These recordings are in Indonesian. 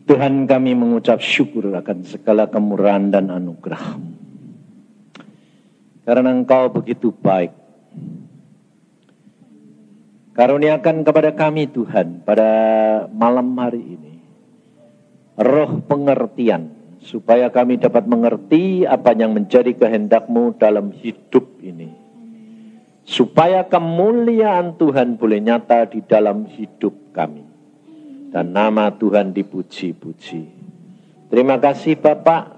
Tuhan, kami mengucap syukur akan segala kemurahan dan anugerah-Mu. Karena Engkau begitu baik. Karuniakan kepada kami Tuhan pada malam hari ini roh pengertian, supaya kami dapat mengerti apa yang menjadi kehendak-Mu dalam hidup ini. Supaya kemuliaan Tuhan boleh nyata di dalam hidup kami. Dan nama Tuhan dipuji-puji. Terima kasih Bapak.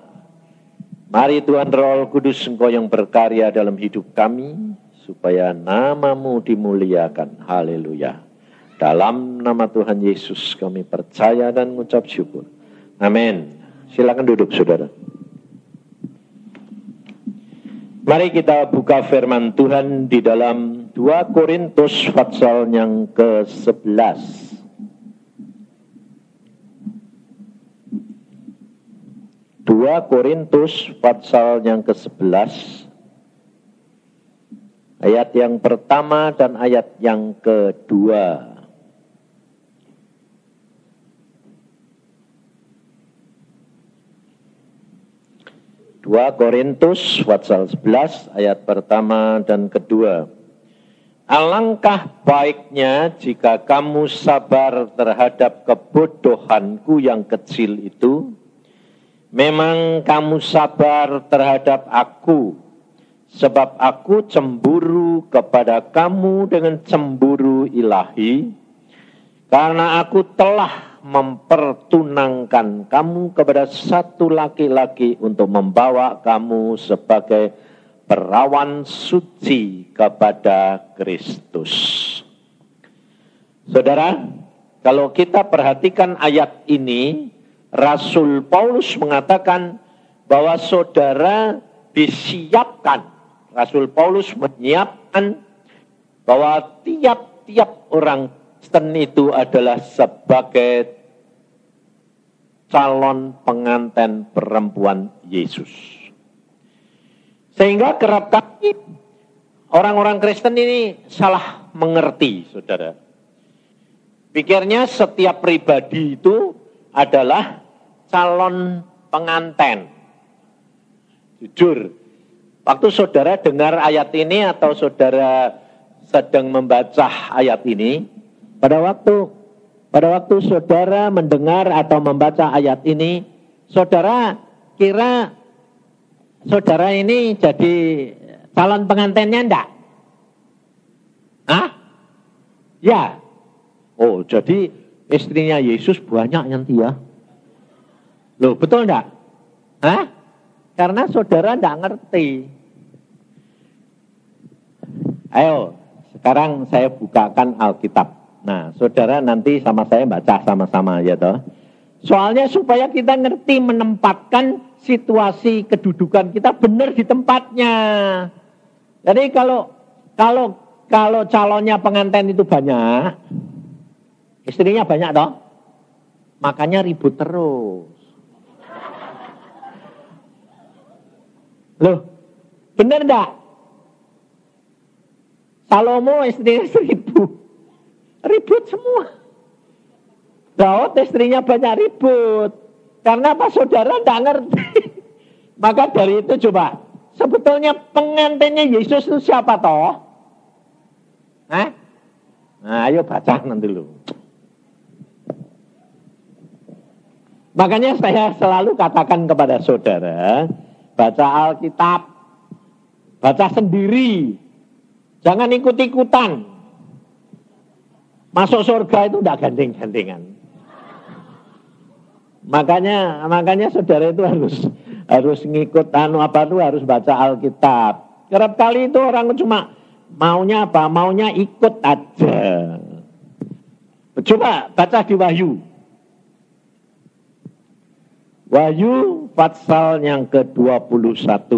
Mari Tuhan Roh Kudus Engkau yang berkarya dalam hidup kami, supaya nama-Mu dimuliakan. Haleluya. Dalam nama Tuhan Yesus kami percaya dan mengucap syukur. Amin. Silakan duduk saudara. Mari kita buka firman Tuhan di dalam 2 Korintus pasal yang ke-11. 2 Korintus pasal yang ke-11 ayat yang pertama dan ayat yang kedua. Dua Korintus pasal 11 ayat pertama dan kedua. Alangkah baiknya jika kamu sabar terhadap kebodohanku yang kecil itu. Memang kamu sabar terhadap aku, sebab aku cemburu kepada kamu dengan cemburu ilahi, karena aku telah mempertunangkan kamu kepada satu laki-laki untuk membawa kamu sebagai perawan suci kepada Kristus. Saudara, kalau kita perhatikan ayat ini, Rasul Paulus mengatakan bahwa saudara disiapkan. Rasul Paulus menyiapkan bahwa tiap-tiap orang Kristen itu adalah sebagai calon pengantin perempuan Yesus. Sehingga kerap kali orang-orang Kristen ini salah mengerti, saudara. Pikirnya setiap pribadi itu adalah calon pengantin. Jujur, waktu saudara dengar ayat ini atau saudara sedang membaca ayat ini, pada waktu saudara mendengar atau membaca ayat ini, saudara kira saudara ini jadi calon pengantinnya enggak? Hah? Ya. Oh, jadi istrinya Yesus banyak nanti ya. Loh, betul enggak? Hah? Karena saudara enggak ngerti. Ayo, sekarang saya bukakan Alkitab. Nah, saudara nanti sama saya baca sama-sama ya toh. Soalnya supaya kita ngerti menempatkan situasi kedudukan kita benar di tempatnya. Jadi kalau calonnya pengantin itu banyak, istrinya banyak toh, makanya ribut terus. Loh, bener enggak? Salomo istrinya 1000. Ribut semua. Daud istrinya banyak ribut. Karena apa? Saudara enggak ngerti. Maka dari itu coba, sebetulnya pengantinnya Yesus itu siapa toh? Hah? Nah, ayo baca nanti dulu. Makanya saya selalu katakan kepada saudara, baca Alkitab, baca sendiri, jangan ikut-ikutan. Masuk surga itu tidak gandeng-gandengan. Makanya saudara itu harus ngikut harus baca Alkitab. Kerap kali itu orang cuma maunya apa? Maunya ikut aja. Coba baca di Wahyu. Wahyu pasal yang ke-21.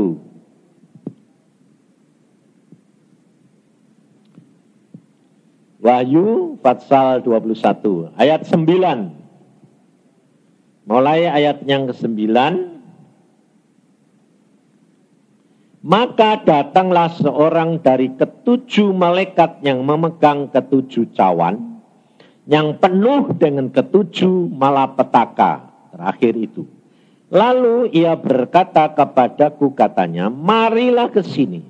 Wahyu pasal 21 ayat 9. Mulai ayat yang ke-9. Maka datanglah seorang dari ketujuh malaikat yang memegang ketujuh cawan, yang penuh dengan ketujuh malapetaka. terakhir itu. Lalu ia berkata kepadaku, katanya, marilah ke sini.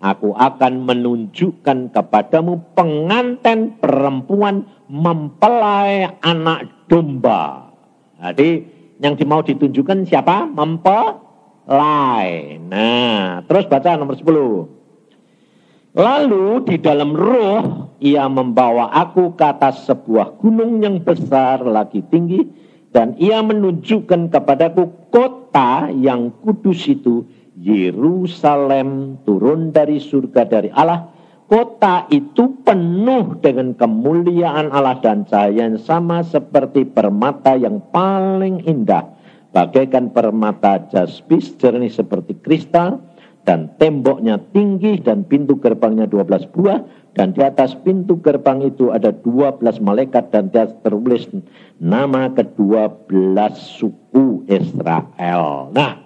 Aku akan menunjukkan kepadamu pengantin perempuan mempelai anak domba. Jadi yang mau ditunjukkan siapa? Mempelai. Nah, terus baca nomor 10. Lalu di dalam roh ia membawa aku ke atas sebuah gunung yang besar lagi tinggi. Dan ia menunjukkan kepadaku kota yang kudus itu, Yerusalem, turun dari surga dari Allah. Kota itu penuh dengan kemuliaan Allah dan cahaya yang sama seperti permata yang paling indah. Bagaikan permata jaspis jernih seperti kristal. Dan temboknya tinggi dan pintu gerbangnya 12 buah. Dan di atas pintu gerbang itu ada 12 malaikat dan di atas tertulis nama ke-12 suku Israel. Nah,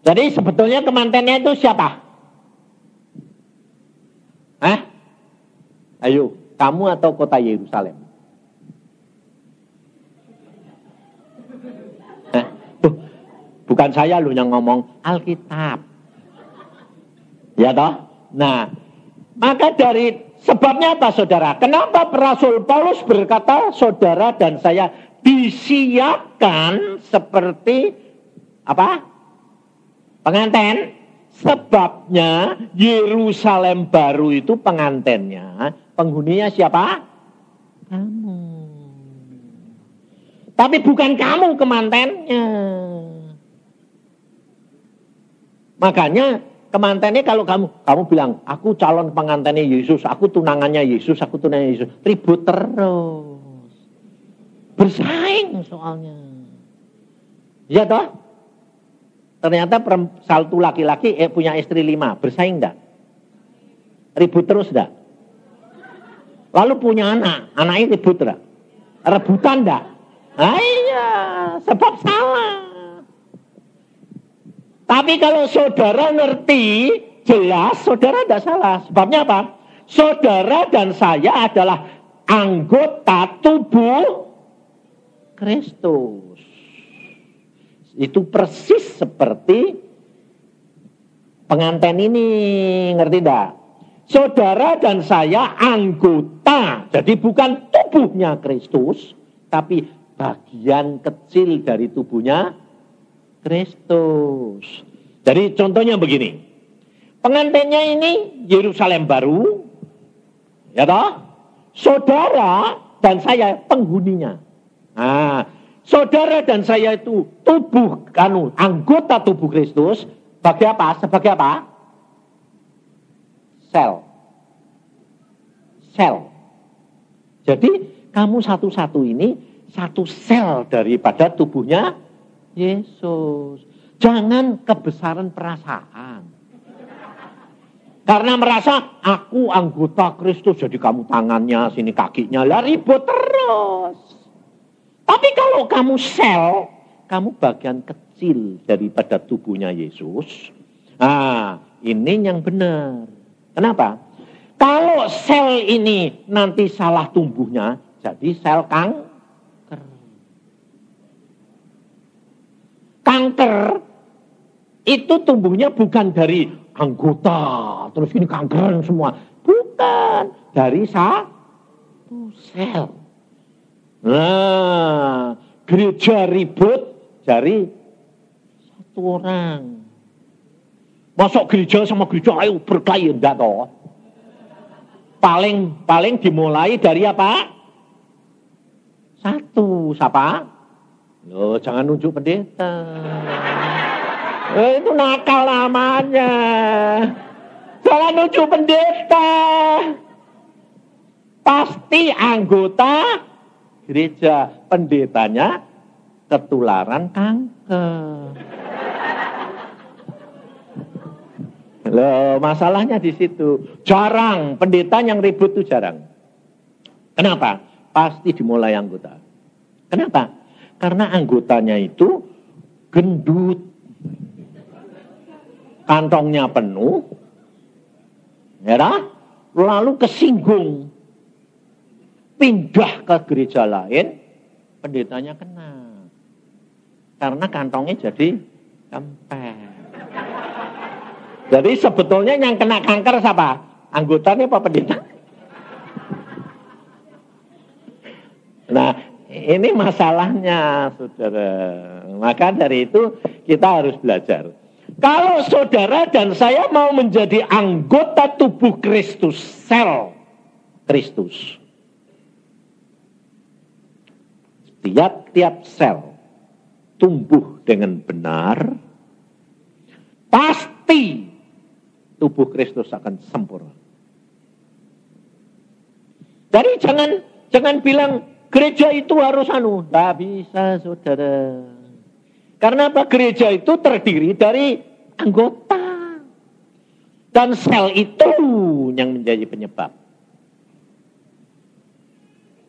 jadi sebetulnya kemantennya itu siapa? Ayo, kamu atau kota Yerusalem? Bukan saya loh yang ngomong, Alkitab. Ya toh? Nah, maka dari sebabnya apa saudara? Kenapa Rasul Paulus berkata saudara dan saya disiapkan seperti apa? Pengantin? Sebabnya Yerusalem baru itu pengantinnya, penghuninya siapa? Kamu. Tapi bukan kamu kemantennya. Makanya kemantennya kalau kamu bilang, aku calon pengantinnya Yesus, aku tunangannya Yesus, aku tunangannya Yesus. Ribut terus. Bersaing soalnya. Ya toh? Ternyata satu laki-laki punya istri 5. Bersaing enggak? Ribut terus enggak? Lalu punya anak. Anaknya ribut enggak? Rebutan enggak? Nah, iya, sebab salah. Tapi kalau saudara ngerti, jelas saudara tidak salah. Sebabnya apa? Saudara dan saya adalah anggota tubuh Kristus. Itu persis seperti pengantin ini, ngerti tidak? Saudara dan saya anggota, jadi bukan tubuhnya Kristus, tapi bagian kecil dari tubuhnya Kristus. Jadi contohnya begini. Pengantinnya ini Yerusalem baru. Ya toh? Saudara dan saya penghuninya. Nah, saudara dan saya itu tubuh anggota tubuh Kristus. Sebagai apa? Sebagai apa? Sel. Jadi kamu satu-satu ini satu sel daripada tubuhnya Yesus. Jangan kebesaran perasaan. Karena merasa aku anggota Kristus, jadi kamu tangannya, sini kakinya, lah ribut terus. Tapi kalau kamu sel, kamu bagian kecil daripada tubuhnya Yesus. Nah, ini yang benar. Kenapa? Kalau sel ini nanti salah tumbuhnya, jadi sel kanker. Kanker itu tumbuhnya bukan dari anggota, terus ini kanker semua. Bukan, dari satu sel. Nah, gereja ribut dari satu orang. Masuk gereja sama gereja, ayo berkelahi, enggak toh. Paling dimulai dari apa? Satu, siapa? Loh, jangan nunjuk pendeta. Itu nakal namanya. Jangan nunjuk pendeta. Pasti anggota gereja. Pendetanya ketularan kanker. Loh, masalahnya di situ. Jarang, pendeta yang ribut itu jarang. Kenapa? Pasti dimulai anggota. Kenapa? Karena anggotanya itu gendut, kantongnya penuh, ya, lalu kesinggung, pindah ke gereja lain, pendetanya kena. karena kantongnya jadi kempes. Jadi sebetulnya yang kena kanker siapa? Anggotanya apa pendeta? Nah, ini masalahnya, saudara. Maka dari itu kita harus belajar. Kalau saudara dan saya mau menjadi anggota tubuh Kristus, sel Kristus, tiap-tiap sel tumbuh dengan benar, pasti tubuh Kristus akan sempurna. Jadi jangan bilang gereja itu harus tidak bisa, saudara. Karena apa? Gereja itu terdiri dari anggota. Dan sel itu yang menjadi penyebab.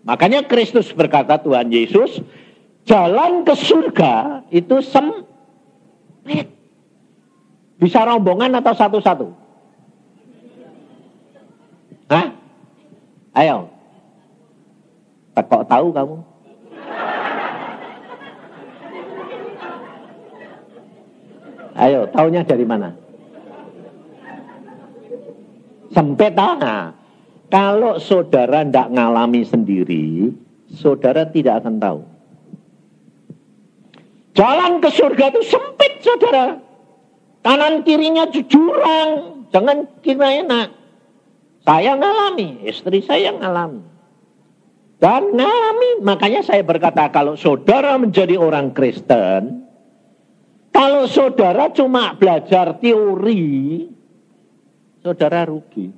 Makanya Kristus berkata, Tuhan Yesus, jalan ke surga itu sempit. Bisa rombongan atau satu-satu? Hah? Ayo. Kok tahu kamu? Ayo, taunya dari mana? Sempit, nah. Kalau saudara tidak ngalami sendiri, saudara tidak akan tahu. Jalan ke surga itu sempit, saudara. Kanan kirinya jurang. Jangan kira enak. Saya ngalami, istri saya ngalami. Dan ngalami, makanya saya berkata, kalau saudara menjadi orang Kristen, kalau saudara cuma belajar teori, saudara rugi.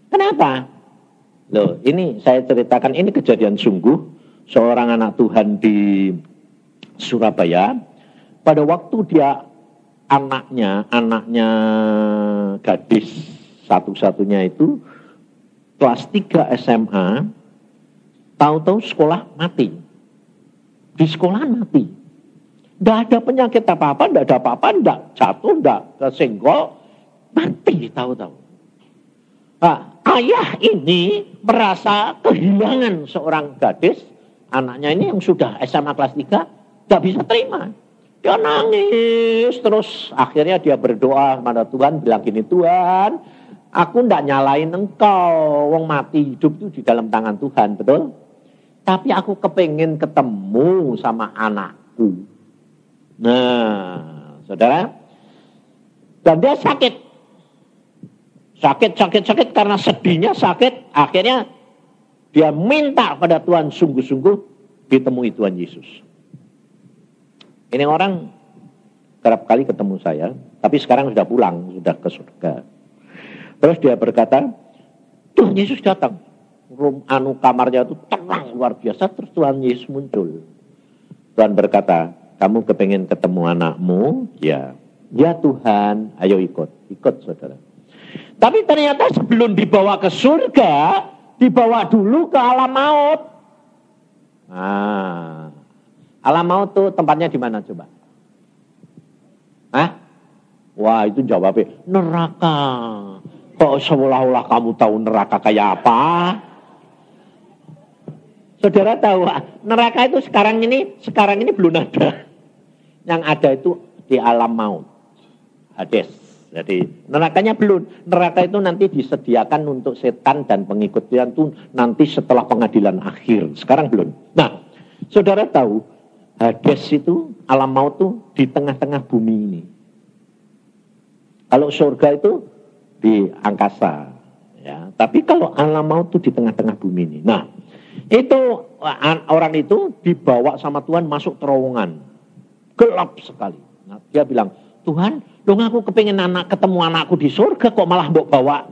Kenapa? Loh, ini saya ceritakan, ini kejadian sungguh. Seorang anak Tuhan di Surabaya, pada waktu dia anaknya gadis satu-satunya itu, kelas 3 SMA, tahu-tahu sekolah mati. Di sekolah mati. Tidak ada penyakit apa-apa, tidak ada apa-apa, tidak jatuh, tidak kesenggol, mati tahu-tahu. Nah, ayah ini merasa kehilangan seorang gadis, anaknya ini yang sudah SMA kelas 3, tidak bisa terima. Dia nangis, terus akhirnya dia berdoa kepada Tuhan, bilang gini, Tuhan, aku tidak nyalain engkau, wong mati hidup itu di dalam tangan Tuhan, betul? Tapi aku kepengen ketemu sama anakku. Nah, saudara, dan dia sakit karena sedihnya sakit. Akhirnya dia minta pada Tuhan sungguh-sungguh ditemui Tuhan Yesus. Ini orang kerap kali ketemu saya, tapi sekarang sudah pulang, sudah ke surga. Terus dia berkata, Tuhan Yesus datang. Kamarnya itu terang luar biasa. Terus Tuhan Yesus muncul. Tuhan berkata, kamu kepengen ketemu anakmu? Ya. Ya Tuhan, ayo ikut saudara. Tapi ternyata sebelum dibawa ke surga, dibawa dulu ke alam maut. Nah, alam maut tuh tempatnya di mana coba? Hah? Wah, itu jawabnya neraka. Kok seolah-olah kamu tahu neraka kayak apa? Saudara tahu, neraka itu sekarang ini belum ada. Yang ada itu di alam maut, Hades. Jadi nerakanya belum. Neraka itu nanti disediakan untuk setan dan pengikutnya itu nanti setelah pengadilan akhir. Sekarang belum. Nah, saudara tahu, Hades itu, alam maut itu di tengah-tengah bumi ini. Kalau surga itu di angkasa, ya. Tapi kalau alam maut itu di tengah-tengah bumi ini. Nah, itu orang itu dibawa sama Tuhan masuk terowongan, gelap sekali. Nah, dia bilang, Tuhan, dong aku kepengen ketemu anakku di surga, kok malah bawa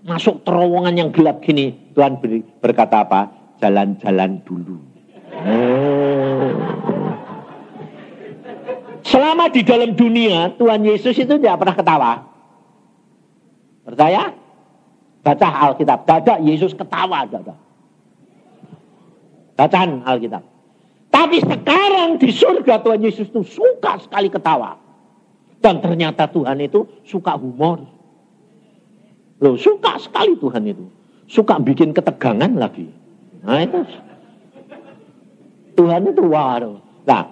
masuk terowongan yang gelap gini. Tuhan berkata apa? Jalan-jalan dulu. Selama di dalam dunia, Tuhan Yesus itu tidak pernah ketawa. Percaya? Baca Alkitab. Tidak ada Yesus ketawa. Tidak ada. Bacaan Alkitab. Tapi sekarang di surga Tuhan Yesus itu suka sekali ketawa. Dan ternyata Tuhan itu suka humor. Loh, suka sekali Tuhan itu. Suka bikin ketegangan lagi. Nah itu. Tuhan itu waduh. Nah,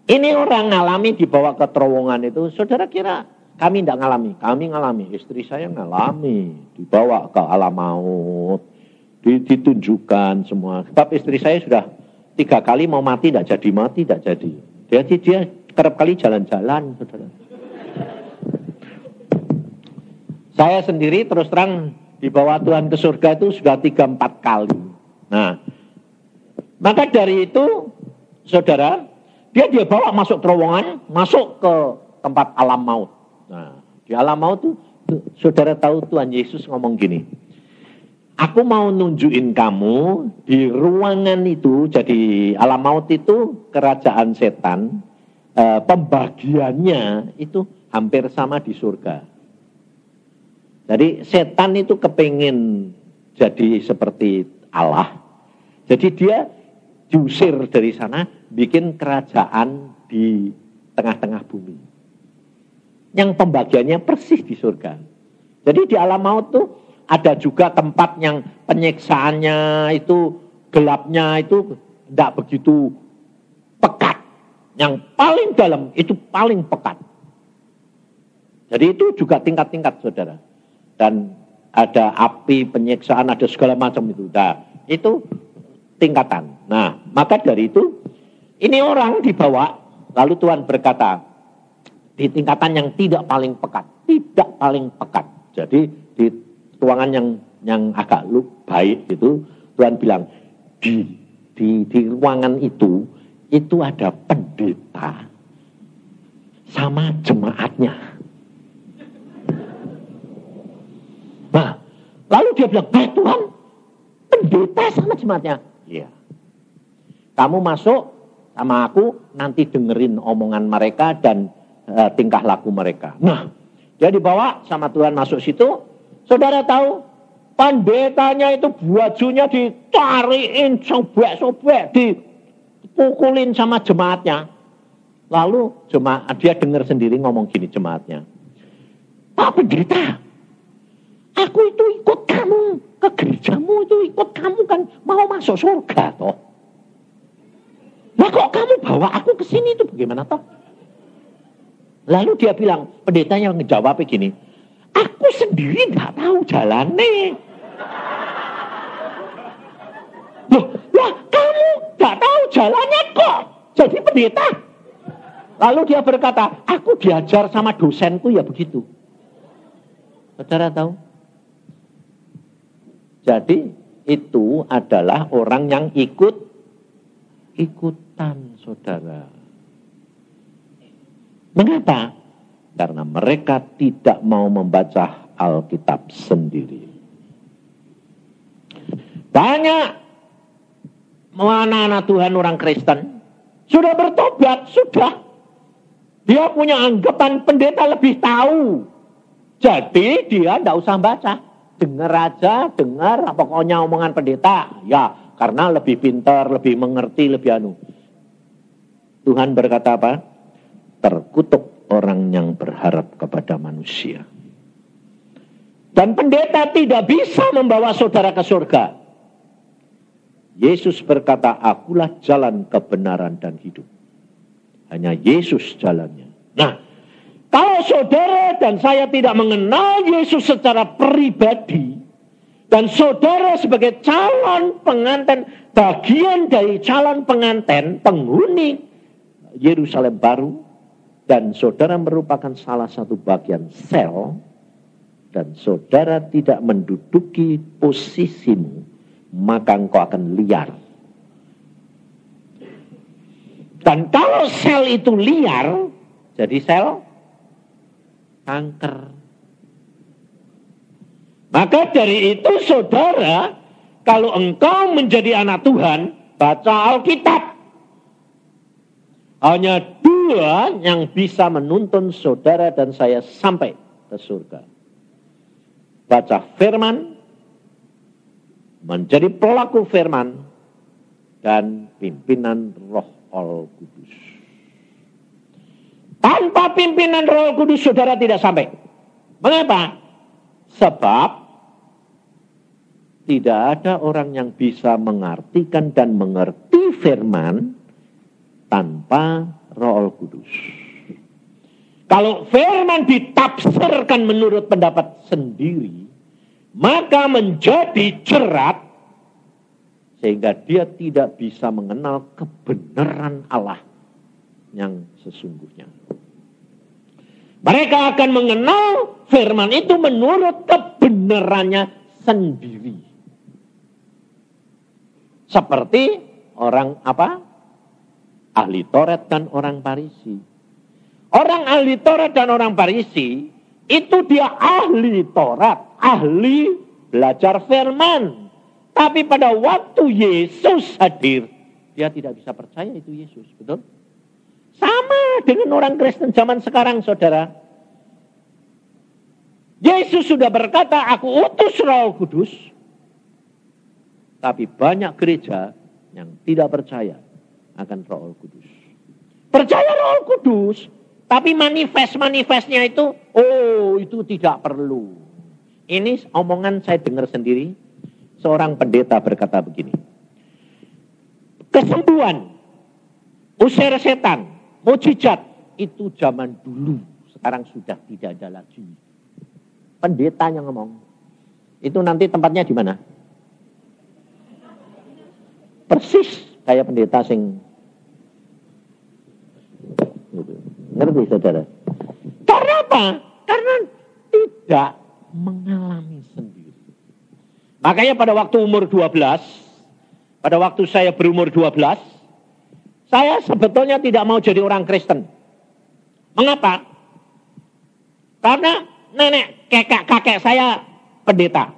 ini orang ngalami dibawa ke terowongan itu, saudara kira kami tidak ngalami? Kami ngalami, istri saya ngalami, dibawa ke alam maut, ditunjukkan semua. Sebab istri saya sudah 3 kali mau mati, tidak jadi. Jadi dia kerap kali jalan-jalan, saudara. Saya sendiri terus terang dibawa Tuhan ke surga itu sudah 3-4 kali. Nah, maka dari itu, saudara, dia bawa masuk terowongan, masuk ke tempat alam maut. Nah, di alam maut itu, saudara tahu Tuhan Yesus ngomong gini, aku mau nunjukin kamu di ruangan itu, jadi alam maut itu kerajaan setan, pembagiannya itu hampir sama di surga. Jadi setan itu kepingin jadi seperti Allah. Jadi dia diusir dari sana, bikin kerajaan di tengah-tengah bumi. Yang pembagiannya persis di surga. Jadi di alam maut tuh ada juga tempat yang penyiksaannya itu, gelapnya itu tidak begitu pekat. Yang paling dalam itu paling pekat. Jadi itu juga tingkat-tingkat, saudara. Dan ada api, penyiksaan, ada segala macam itu. Nah, itu tingkatan. Nah, maka dari itu, ini orang dibawa, lalu Tuhan berkata, di tingkatan yang tidak paling pekat. Jadi, di ruangan yang agak baik itu, Tuhan bilang, di ruangan itu ada pendeta sama jemaatnya. Nah, lalu dia bilang, baik Tuhan, pendeta sama jemaatnya. Iya. Kamu masuk sama aku, nanti dengerin omongan mereka dan tingkah laku mereka. Nah, dia dibawa sama Tuhan masuk situ. Saudara tahu, pendetanya itu bajunya dicariin, sobek-sobek, dipukulin sama jemaatnya. Lalu dia dengar sendiri ngomong gini jemaatnya, Pak pendeta, aku itu ikut kamu ke gerejamu, itu ikut kamu kan mau masuk surga toh. Nah kok kamu bawa aku ke sini itu bagaimana toh? Lalu dia bilang, pendetanya ngejawab begini, aku sendiri nggak tahu jalannya. Loh, lah kamu nggak tahu jalannya kok jadi pendeta? Lalu dia berkata, aku diajar sama dosenku ya begitu. Saudara tahu? Jadi itu adalah orang yang ikutan, saudara. Mengapa? Karena mereka tidak mau membaca Alkitab sendiri. Banyak anak-anak Tuhan orang Kristen sudah bertobat, sudah. Dia punya anggapan pendeta lebih tahu. Jadi dia tidak usah baca. Dengar, pokoknya omongan pendeta. Ya, karena lebih pintar, lebih mengerti, lebih anu. Tuhan berkata apa? Terkutuk orang yang berharap kepada manusia. Dan pendeta tidak bisa membawa saudara ke surga. Yesus berkata, akulah jalan kebenaran dan hidup. Hanya Yesus jalannya. Nah, kalau saudara dan saya tidak mengenal Yesus secara pribadi, dan saudara sebagai calon pengantin, bagian dari calon pengantin, penghuni Yerusalem baru, dan saudara merupakan salah satu bagian sel, dan saudara tidak menduduki posisimu, maka engkau akan liar. Dan kalau sel itu liar, jadi sel kanker. Maka dari itu saudara, kalau engkau menjadi anak Tuhan, baca Alkitab. Hanya 2 yang bisa menuntun saudara dan saya sampai ke surga. Baca firman, menjadi pelaku firman, dan pimpinan Roh Al-Kudus. Tanpa pimpinan Roh Kudus saudara tidak sampai. Mengapa? Sebab tidak ada orang yang bisa mengartikan dan mengerti firman tanpa Roh Kudus. Kalau firman ditafsirkan menurut pendapat sendiri, maka menjadi jerat sehingga dia tidak bisa mengenal kebenaran Allah yang sesungguhnya. Mereka akan mengenal firman itu menurut kebenarannya sendiri. Seperti orang apa? Ahli Taurat dan orang Farisi. Orang ahli Taurat dan orang Farisi itu dia ahli Taurat, ahli belajar firman. Tapi pada waktu Yesus hadir, dia tidak bisa percaya itu Yesus, betul? Sama dengan orang Kristen zaman sekarang, saudara. Yesus sudah berkata, aku utus Roh Kudus. Tapi banyak gereja yang tidak percaya akan Roh Kudus. Percaya Roh Kudus, tapi manifest-manifestnya itu, itu tidak perlu. Ini omongan saya dengar sendiri. Seorang pendeta berkata begini. Kesembuhan, usir setan, mujizat, itu zaman dulu. Sekarang sudah tidak ada lagi. Pendeta yang ngomong. Itu nanti tempatnya di mana? Persis kayak pendeta sing. Ngerti saudara? Karena apa? Karena tidak mengalami sendiri. Makanya pada waktu umur 12, pada waktu saya berumur 12, saya sebetulnya tidak mau jadi orang Kristen. Mengapa? Karena nenek, kakek saya pendeta.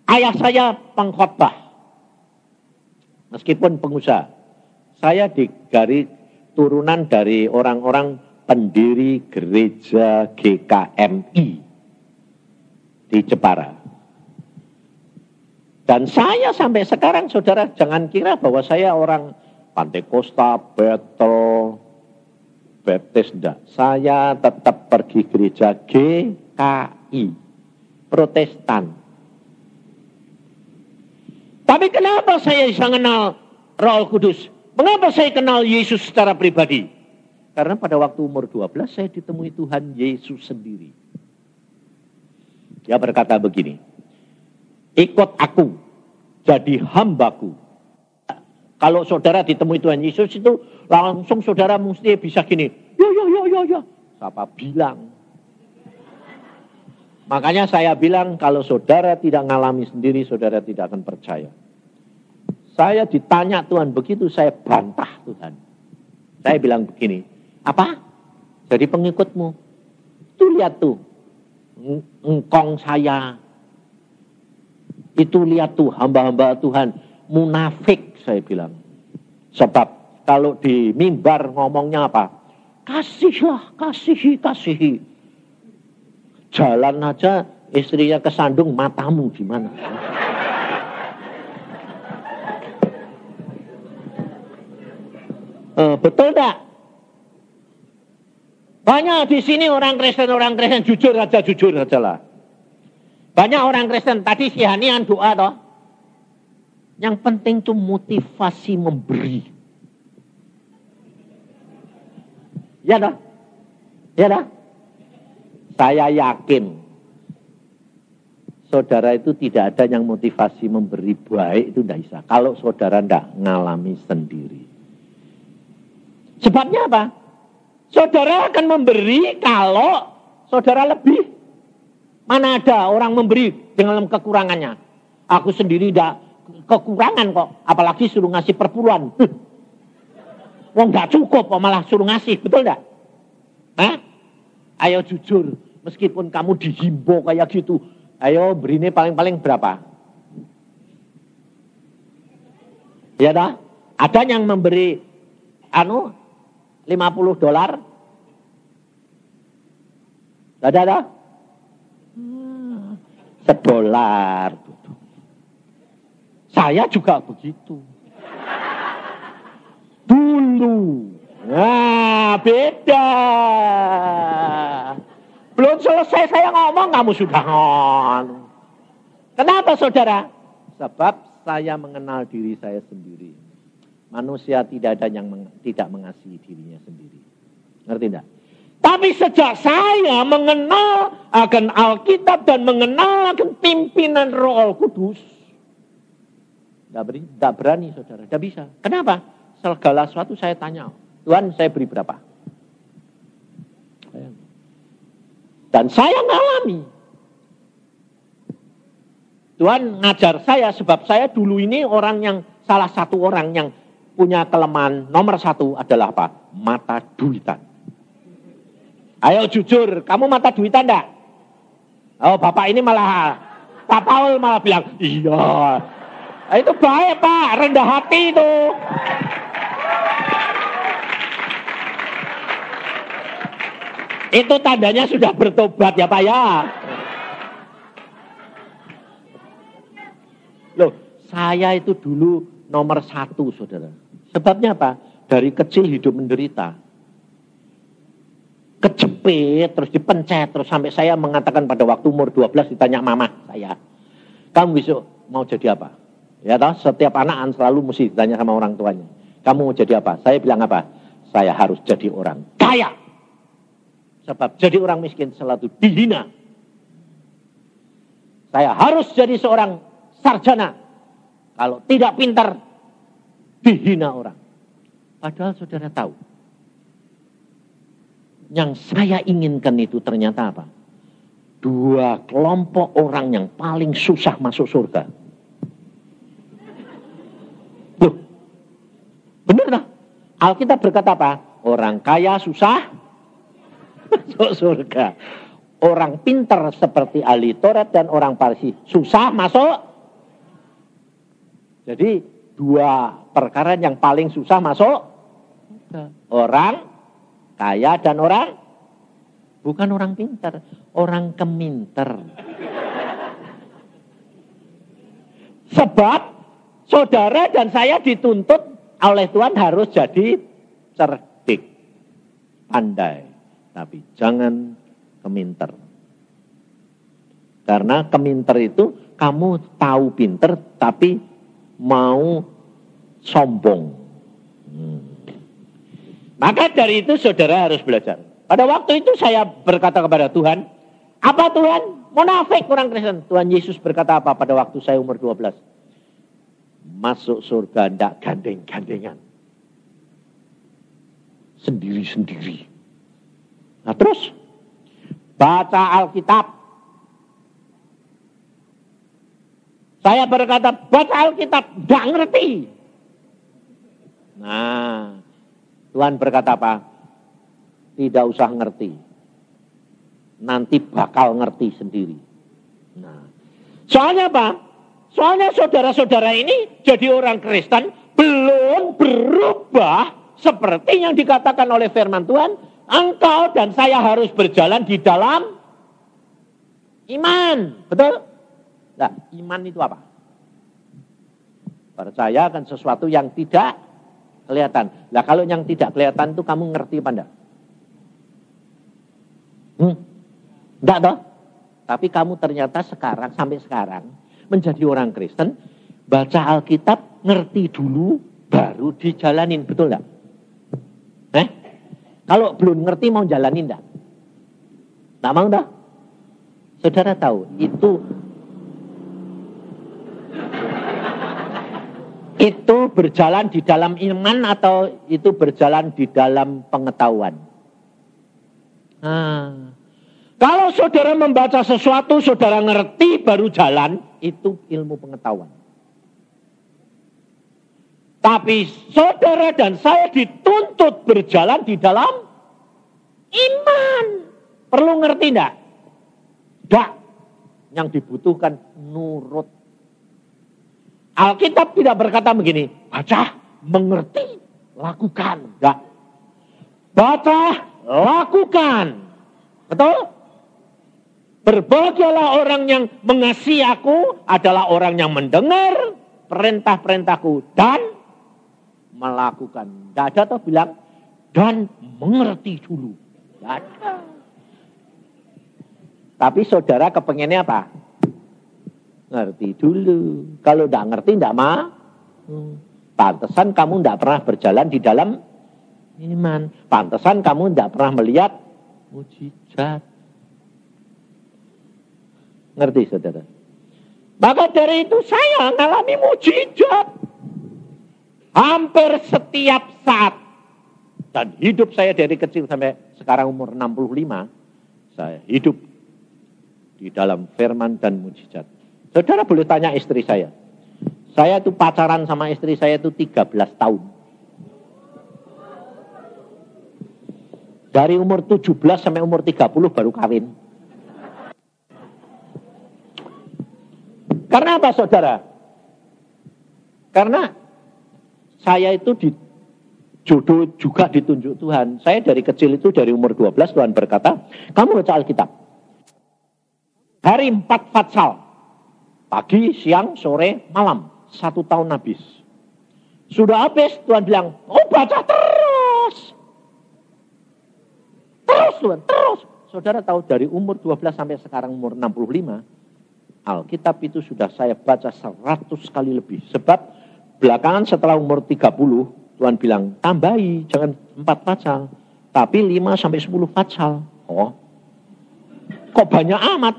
Ayah saya pengkhotbah. Meskipun pengusaha. Saya turunan dari orang-orang pendiri gereja GKMI di Jepara. Dan saya sampai sekarang, saudara, jangan kira bahwa saya orang Pantekosta, Bethel, Baptis, enggak. Saya tetap pergi gereja GKI, Protestan. Tapi kenapa saya bisa kenal Roh Kudus? Mengapa saya kenal Yesus secara pribadi? Karena pada waktu umur 12 saya ditemui Tuhan Yesus sendiri. Dia berkata begini, ikut aku, jadi hambaku. Kalau saudara ditemui Tuhan Yesus itu, langsung saudara mesti bisa gini, ya. Siapa bilang? Makanya saya bilang, kalau saudara tidak ngalami sendiri, saudara tidak akan percaya. Saya ditanya Tuhan begitu, saya bantah Tuhan. Saya bilang begini, apa? Jadi pengikutmu. Tuh lihat tuh, engkong saya. Itu lihat tuh hamba-hamba Tuhan, munafik saya bilang. Sebab kalau di mimbar ngomongnya apa? Kasihlah, kasihi. Jalan aja istrinya kesandung, matamu gimana? Betul tak? Banyak di sini orang Kristen jujur aja lah. Banyak orang Kristen, tadi si Hanian doa toh. Yang penting tuh motivasi memberi. Ya dah. Saya yakin saudara itu tidak ada yang motivasi memberi baik itu tidak bisa. Kalau saudara tidak ngalami sendiri. Sebabnya apa? Saudara akan memberi kalau saudara lebih. Mana ada orang memberi dengan kekurangannya. Aku sendiri tidak kekurangan kok. Apalagi suruh ngasih perpuluhan. Wong gak cukup kok malah suruh ngasih. Betul tidak? Ayo jujur. Meskipun kamu dihimbau kayak gitu. Ayo berinya paling-paling berapa? Ya dah. Ada yang memberi $50. Ada? $1. Saya juga begitu. Dulu. Nah, beda. Belum selesai saya ngomong, kamu sudah ngomong. Kenapa saudara? Sebab saya mengenal diri saya sendiri. Manusia tidak ada yang tidak mengasihi dirinya sendiri. Ngerti enggak? Tapi sejak saya mengenal akan Alkitab dan mengenal akan pimpinan Roh Kudus, tidak berani saudara, tidak bisa. Kenapa? Segala sesuatu saya tanya, Tuhan saya beri berapa? Dan saya ngalami. Tuhan ngajar saya sebab saya dulu ini orang yang salah satu orang yang punya kelemahan nomor satu adalah apa? Mata duitan. Ayo jujur, kamu mata duitan enggak? Oh bapak ini malah, Pak Paul malah bilang, iya. Itu baik Pak, rendah hati itu. Itu tandanya sudah bertobat ya Pak ya. Loh, saya itu dulu nomor satu saudara. Sebabnya apa? Dari kecil hidup menderita. Kejepit, terus dipencet, terus sampai saya mengatakan pada waktu umur 12 ditanya mama saya, kamu besok mau jadi apa? Ya toh, setiap anak selalu mesti ditanya sama orang tuanya, kamu mau jadi apa? Saya bilang apa? Saya harus jadi orang kaya. Sebab jadi orang miskin selalu dihina. Saya harus jadi seorang sarjana. Kalau tidak pintar, dihina orang. Padahal saudara tahu, yang saya inginkan itu ternyata apa? Dua kelompok orang yang paling susah masuk surga. Loh, benar tak? Alkitab berkata apa? Orang kaya susah masuk surga. Orang pintar seperti ahli Taurat dan orang Farisi susah masuk. Jadi dua perkara yang paling susah masuk. Orang kaya dan orang, bukan orang pintar, orang keminter. Sebab saudara dan saya dituntut oleh Tuhan harus jadi cerdik, pandai, tapi jangan keminter. Karena keminter itu kamu tahu pinter tapi mau sombong. Maka dari itu saudara harus belajar. Pada waktu itu saya berkata kepada Tuhan, apa Tuhan? Munafik orang Kristen. Tuhan Yesus berkata apa pada waktu saya umur 12? Masuk surga tidak gandeng-gandengan. Sendiri-sendiri. Nah terus, baca Alkitab. Saya berkata, baca Alkitab, tidak ngerti. Nah, Tuhan berkata apa? Tidak usah ngerti. Nanti bakal ngerti sendiri. Nah, soalnya apa? Soalnya saudara-saudara ini jadi orang Kristen belum berubah seperti yang dikatakan oleh firman Tuhan. Engkau dan saya harus berjalan di dalam iman. Betul? Nah, iman itu apa? Percaya akan sesuatu yang tidak kelihatan. Lah kalau yang tidak kelihatan itu kamu ngerti apa enggak? Enggak toh? Tapi kamu ternyata sekarang sampai sekarang menjadi orang Kristen, baca Alkitab, ngerti dulu baru dijalanin, betul enggak? Kalau belum ngerti mau jalanin enggak? Enggak mau dah. Saudara tahu, itu berjalan di dalam iman atau itu berjalan di dalam pengetahuan? Kalau saudara membaca sesuatu, saudara ngerti baru jalan, itu ilmu pengetahuan. Tapi saudara dan saya dituntut berjalan di dalam iman. Perlu ngerti enggak? Enggak. Yang dibutuhkan nurut. Alkitab tidak berkata begini, baca, mengerti, lakukan. Enggak. Baca, lakukan. Betul? Berbahagialah orang yang mengasihi aku adalah orang yang mendengar perintah-perintahku dan melakukan. Tidak ada toh bilang, dan mengerti dulu. Tidak ada. Tapi saudara kepengennya apa? Ngerti dulu. Kalau tidak ngerti tidak mau. Pantesan kamu tidak pernah berjalan di dalam iman. Pantesan kamu tidak pernah melihat mujizat. Ngerti saudara? Maka dari itu saya mengalami mujizat. Hampir setiap saat. Dan hidup saya dari kecil sampai sekarang umur 65. Saya hidup di dalam firman dan mujizat. Saudara boleh tanya istri saya. Saya itu pacaran sama istri saya itu 13 tahun. Dari umur 17 sampai umur 30 baru kawin. Karena apa saudara? Karena saya itu jodoh juga ditunjuk Tuhan. Saya dari kecil itu dari umur 12 Tuhan berkata, kamu baca Alkitab. Hari 4 fatsal. Pagi, siang, sore, malam. 1 tahun habis. Sudah habis, Tuhan bilang, oh baca terus. Terus Tuhan, terus. Saudara tahu dari umur 12 sampai sekarang umur 65, Alkitab itu sudah saya baca 100 kali lebih. Sebab belakangan setelah umur 30, Tuhan bilang, tambahi, jangan 4 fatsal. Tapi 5 sampai 10 fatsal. Oh, kok banyak amat?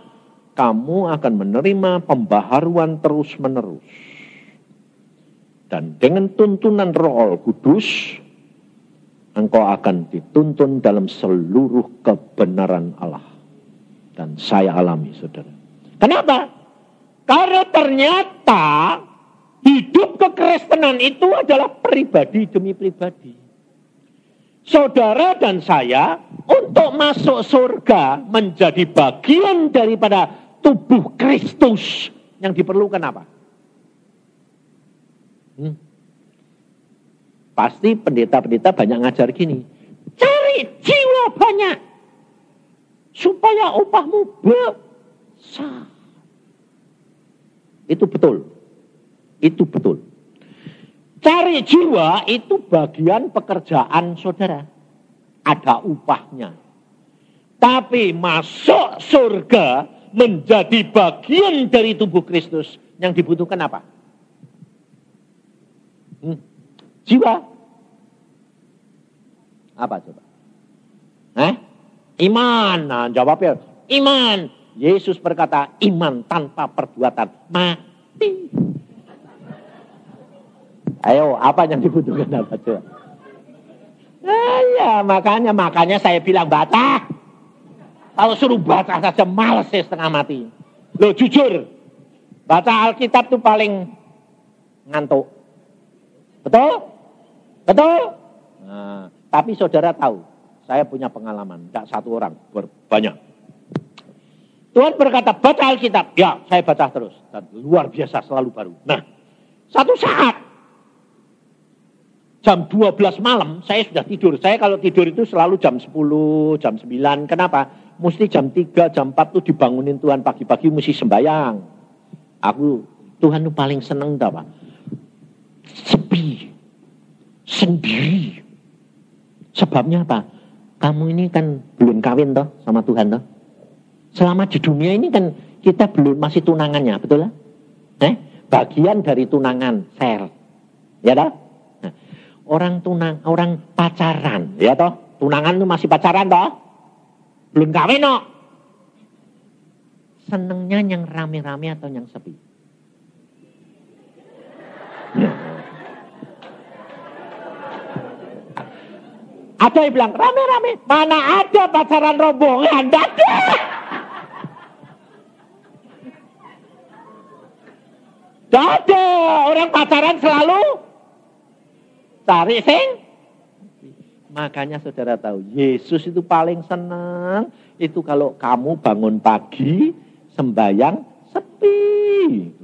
Kamu akan menerima pembaharuan terus-menerus. Dan dengan tuntunan Roh Kudus, engkau akan dituntun dalam seluruh kebenaran Allah. Dan saya alami, saudara. Kenapa? Karena ternyata hidup kekristenan itu adalah pribadi demi pribadi. Saudara dan saya untuk masuk surga menjadi bagian daripada tubuh Kristus yang diperlukan apa? Pasti pendeta-pendeta banyak ngajar gini. Cari jiwa banyak. Supaya upahmu besar. Itu betul. Itu betul. Cari jiwa itu bagian pekerjaan saudara. Ada upahnya. Tapi masuk surga menjadi bagian dari tubuh Kristus. Yang dibutuhkan apa? Jiwa. Apa coba? Iman. Nah, jawabnya iman. Yesus berkata, iman tanpa perbuatan mati. Ayo, apa yang dibutuhkan apa coba? Ya, makanya saya bilang baca. Kalau suruh baca saja males ya, setengah mati. Loh, jujur. Baca Alkitab itu paling ngantuk. Betul? Betul? Nah, tapi saudara tahu, saya punya pengalaman, tidak satu orang, banyak. Tuhan berkata, baca Alkitab. Ya, saya baca terus. Dan luar biasa, selalu baru. Nah, satu saat, jam 12 malam, saya sudah tidur. Saya kalau tidur itu selalu jam 10, jam 9. Kenapa? Mesti jam 3, jam 4 tuh dibangunin Tuhan pagi-pagi, mesti sembahyang. Tuhan itu paling seneng, apa? Sepi. Sendiri. Sebabnya apa? Kamu ini kan belum kawin toh sama Tuhan toh. Selama di dunia ini kan kita belum masih tunangannya, betul lah? Bagian dari tunangan, sel. Ya toh? Nah, orang pacaran, ya toh? Tunangan itu masih pacaran toh? Belum kawin toh? Senengnya yang rame-rame atau yang sepi? Ada yang bilang, rame-rame. Mana ada pacaran rombongan? Tidak ada. Tidak ada. Orang pacaran selalu cari sing. Makanya saudara tahu, Yesus itu paling senang. Itu kalau kamu bangun pagi, sembahyang, sepi.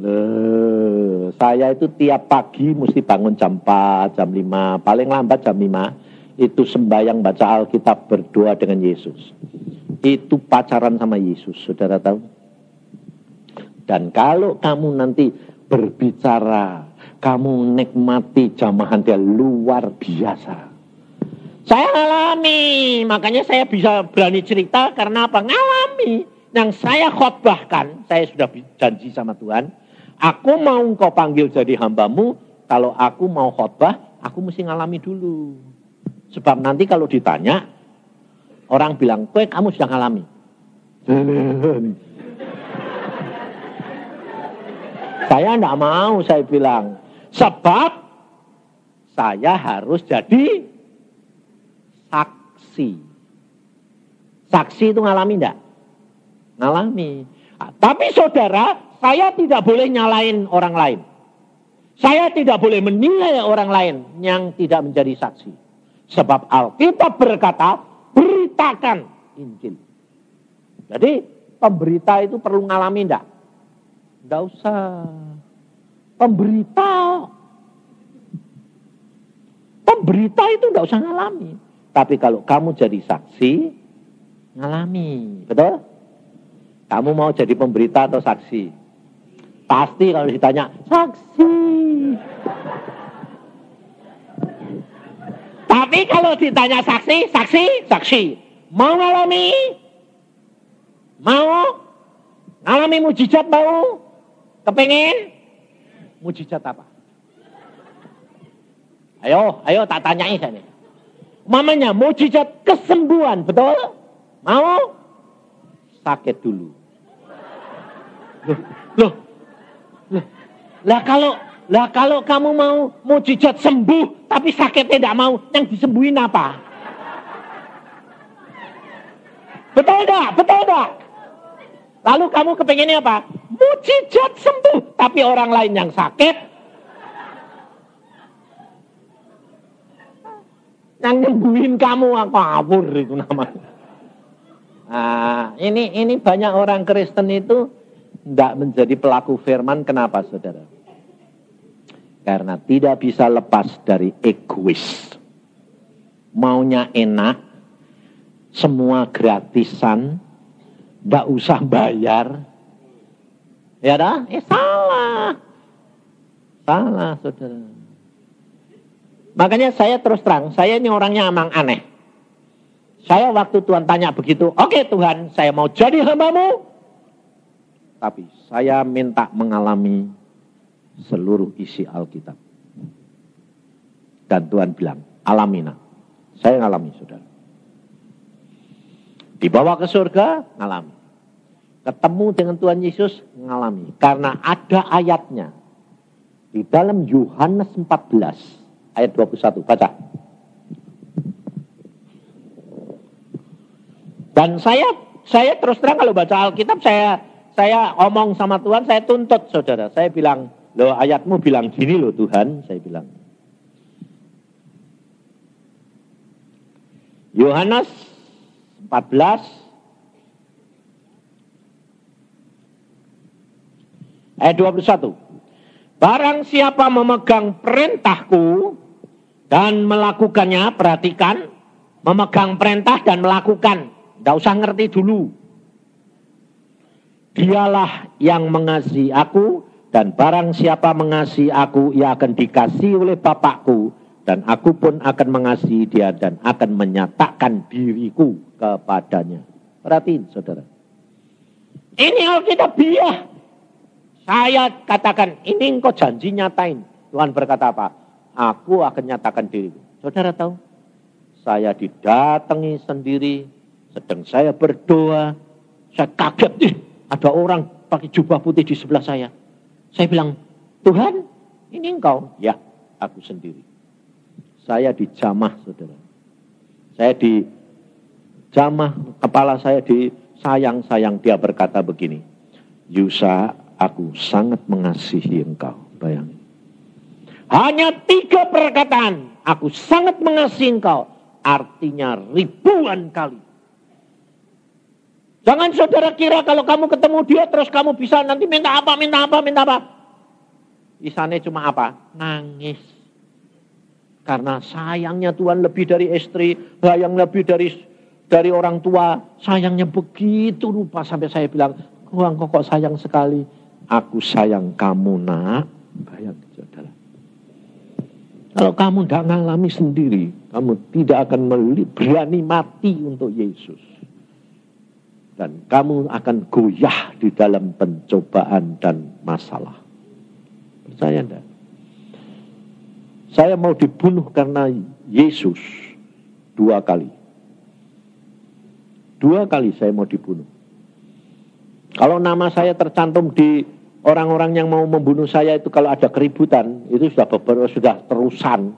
Loh, saya itu tiap pagi mesti bangun jam 4, jam 5. Paling lambat jam 5. Itu sembahyang, baca Alkitab, berdoa dengan Yesus. Itu pacaran sama Yesus, saudara tahu. Dan kalau kamu nanti berbicara, kamu nikmati jamahan dia luar biasa. Saya alami, makanya saya bisa berani cerita karena apa? Ngalami. Yang saya khotbahkan, saya sudah janji sama Tuhan, aku mau engkau panggil jadi hambamu, kalau aku mau khotbah, aku mesti ngalami dulu. Sebab nanti kalau ditanya, orang bilang, kamu sudah ngalami. Saya enggak mau, saya bilang. Sebab saya harus jadi saksi. Saksi itu ngalami enggak? Ngalami. Tapi saudara, saya tidak boleh nyalain orang lain. Saya tidak boleh menilai orang lain yang tidak menjadi saksi. Sebab Alkitab berkata, beritakan Injil. Jadi pemberita itu perlu ngalami enggak? Enggak usah. Pemberita itu enggak usah ngalami. Tapi kalau kamu jadi saksi, ngalami. Betul? Kamu mau jadi pemberita atau saksi? Pasti kalau ditanya, saksi. Tapi kalau ditanya saksi. Mau ngalami? Mau? Ngalami mujizat mau? Kepengin? Mujizat apa? Ayo tak tanyain saya nih. Mamanya mujizat kesembuhan, betul? Mau? Sakit dulu. Loh. Lah kalau kamu mau mujizat sembuh tapi sakitnya tidak mau, yang disembuhin apa? Betul enggak? Lalu kamu kepengennya apa? Mujizat sembuh tapi orang lain yang sakit. Yang nyembuhin kamu ngawur itu namanya. Nah, ini banyak orang Kristen itu tidak menjadi pelaku firman. Kenapa, saudara? Karena tidak bisa lepas dari egois. Maunya enak, semua gratisan, tidak usah bayar. Ya dah? Salah. Salah, saudara. Makanya saya terus terang, saya ini orangnya emang aneh. Saya waktu Tuhan tanya begitu, oke Tuhan, saya mau jadi hamba-Mu. Tapi saya minta mengalami seluruh isi Alkitab. Dan Tuhan bilang, alamina. Saya ngalami, saudara. Dibawa ke surga, ngalami. Ketemu dengan Tuhan Yesus, ngalami. Karena ada ayatnya. Di dalam Yohanes 14, ayat 21. Baca. Dan saya terus terang kalau baca Alkitab, saya omong sama Tuhan, saya tuntut, saudara. Saya bilang, loh ayatmu bilang gini loh Tuhan, saya bilang. Yohanes 14 ayat 21. Barang siapa memegang perintahku dan melakukannya, perhatikan, memegang perintah dan melakukan, tidak usah ngerti dulu. Dialah yang mengasihi aku, dan barang siapa mengasihi aku, ia akan dikasihi oleh Bapakku, dan aku pun akan mengasihi dia dan akan menyatakan diriku kepadanya. Perhatiin, saudara. Ini Alkitabiah. Saya katakan, ini engkau janji nyatain. Tuhan berkata apa? Aku akan nyatakan diriku. Saudara tahu? Saya didatangi sendiri, sedang saya berdoa, saya kaget, ada orang pakai jubah putih di sebelah saya. Saya bilang, Tuhan, ini engkau? Ya, aku sendiri. Saya dijamah, saudara. Saya dijamah, kepala saya disayang-sayang. Dia berkata begini, Yusa, aku sangat mengasihi engkau. Bayangin. Hanya 3 perkataan, aku sangat mengasihi engkau. Artinya ribuan kali. Jangan saudara kira kalau kamu ketemu dia terus kamu bisa nanti minta apa. Isane cuma apa? Nangis. Karena sayangnya Tuhan lebih dari istri, sayang lebih dari orang tua. Sayangnya begitu rupa sampai saya bilang, engkau kok sayang sekali. Aku sayang kamu nak. Bayangin saudara. Kalau kamu tidak mengalami sendiri, kamu tidak akan berani mati untuk Yesus. Dan kamu akan goyah di dalam pencobaan dan masalah. Percaya enggak? Saya mau dibunuh karena Yesus 2 kali. 2 kali saya mau dibunuh. Kalau nama saya tercantum di orang-orang yang mau membunuh saya itu, kalau ada keributan, itu sudah terusan.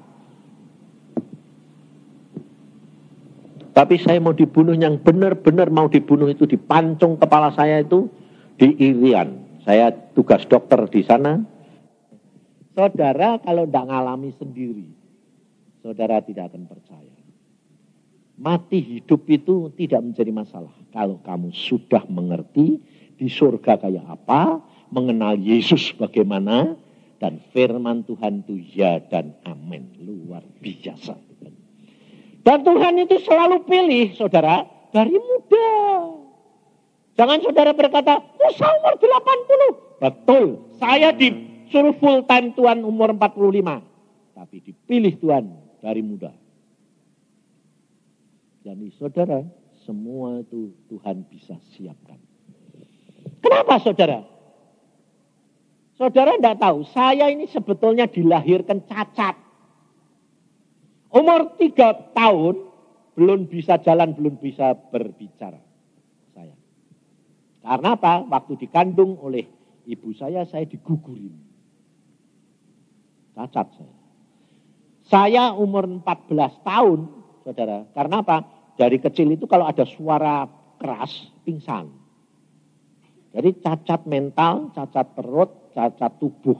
Tapi saya mau dibunuh, yang benar-benar mau dibunuh itu dipancung kepala saya itu di Irian. Saya tugas dokter di sana. Saudara kalau tidak ngalami sendiri, saudara tidak akan percaya. Mati hidup itu tidak menjadi masalah. Kalau kamu sudah mengerti di surga kayak apa, mengenal Yesus bagaimana, dan firman Tuhan itu ya dan amin. Luar biasa. Dan Tuhan itu selalu pilih saudara dari muda. Jangan saudara berkata, Musa umur 80. Betul, saya disuruh full time Tuhan umur 45. Tapi dipilih Tuhan dari muda. Jadi saudara, semua itu Tuhan bisa siapkan. Kenapa saudara? Saudara tidak tahu, saya ini sebetulnya dilahirkan cacat. Umur 3 tahun, belum bisa jalan, belum bisa berbicara. Saya. Karena apa? Waktu dikandung oleh ibu saya digugurin. Cacat saya. Saya umur 14 tahun, saudara. Karena apa? Dari kecil itu kalau ada suara keras, pingsan. Jadi cacat mental, cacat perut, cacat tubuh.